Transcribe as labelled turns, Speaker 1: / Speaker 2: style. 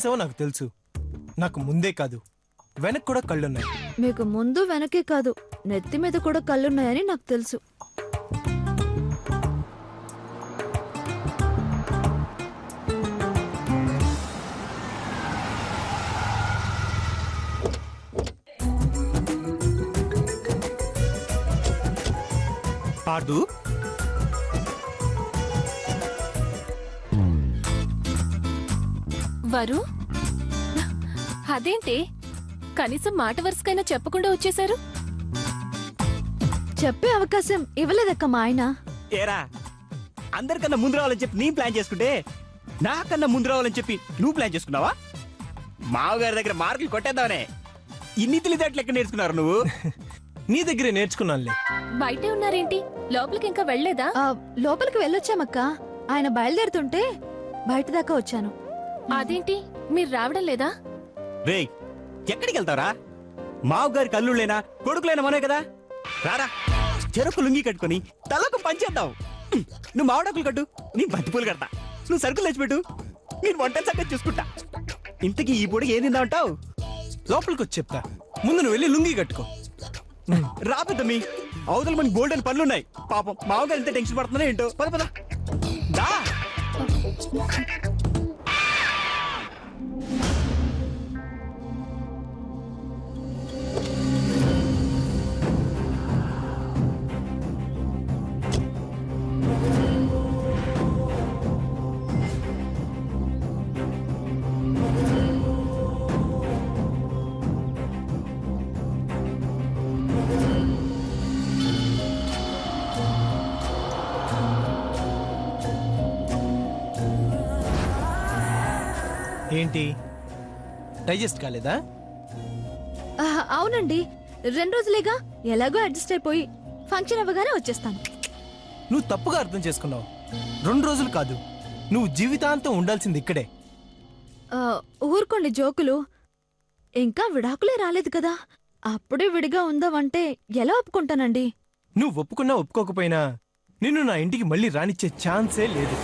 Speaker 1: చేసావో నాకు తెలుసు. నాకు ముందే కాదు వెనక్కి కూడా కళ్ళున్నాయి.
Speaker 2: మీకు ముందు వెనకే కాదు నెత్తి మీద కూడా కళ్ళున్నాయని నాకు తెలుసు.
Speaker 1: పార్దు,
Speaker 3: వరు, అదేంటి కనీసం మాట వరుసకైనా చెప్పకుండా వచ్చేశారు?
Speaker 2: చెప్పే అవకాశం ఇవ్వలేదక్క మా ఆయన.
Speaker 4: ఏరా, అందరికన్నా ముందు రావాలని చెప్పి నేను ప్లాన్ చేసుకుంటే నాకన్నా ముందు రావాలని చెప్పి నువ్వు ప్లాన్ చేసుకున్నావా? మావగారి దగ్గర మార్కులు కొట్టేద్దామనే ఇన్ని తెలివితేటలు ఎక్కడ నేర్చుకున్నారు నువ్వు?
Speaker 1: నీ దగ్గరే నేర్చుకున్నానులే.
Speaker 3: బయటే ఉన్నారేంటి? లోపలికి ఇంకా వెళ్ళలేదా?
Speaker 2: లోపలికి వెళ్ళొచ్చామక్క. ఆయన బయలుదేరుతుంటే బయట దాకా వచ్చాను.
Speaker 3: అదేంటి మీరు రావడం లేదా?
Speaker 4: రేయ్, ఎక్కడికి వెళ్తావరా? మావగారి కల్లుళ్ళైనా కొడుకులైనా మనే కదా. రారా, చెరుకు లుంగి కట్టుకొని తలకు పంచేద్దాం. నువ్వు మామిడాకులు కట్టు, నీ బంతిపూలు కడతా. నువ్వు సరుకులు తెచ్చిపెట్టు, నేను వంట చక్కగా చూసుకుంటా. ఇంతకీ ఈ పొడి ఏం తిందా ఉంటావు?
Speaker 1: లోపలికి వచ్చి చెప్తా, ముందు నువ్వు వెళ్ళి లుంగి కట్టుకో.
Speaker 4: రాబోద్దమ్మీ, అవతల మన గోల్డెన్ పనులున్నాయి. పాపం మావగారు ఎంత టెన్షన్ పడుతున్నా ఏంటో. పద పద దా.
Speaker 1: ఏంటి, డైజెస్ట్ కాలేదా?
Speaker 2: అవునండి, 2 రోజులేగా. ఎలాగో అడ్జస్ట్ అయిపోయి ఫంక్షన్ అవ్వగానే వచ్చేస్తాను.
Speaker 1: నువ్వు తప్పుగా అర్థం చేసుకున్నావు. 2 రోజులు కాదు, నువ్వు జీవితాంతం ఉండాల్సింది ఇక్కడే.
Speaker 2: ఊరుకోండి జోకులు. ఇంకా విడాకులే రాలేదు కదా, అప్పుడే విడిగా ఉందామంటే ఎలా ఒప్పుకుంటానండి?
Speaker 1: నువ్వు ఒప్పుకున్నా ఒప్పుకోకపోయినా నిన్ను నా ఇంటికి మళ్ళీ రానిచ్చే ఛాన్సే లేదు.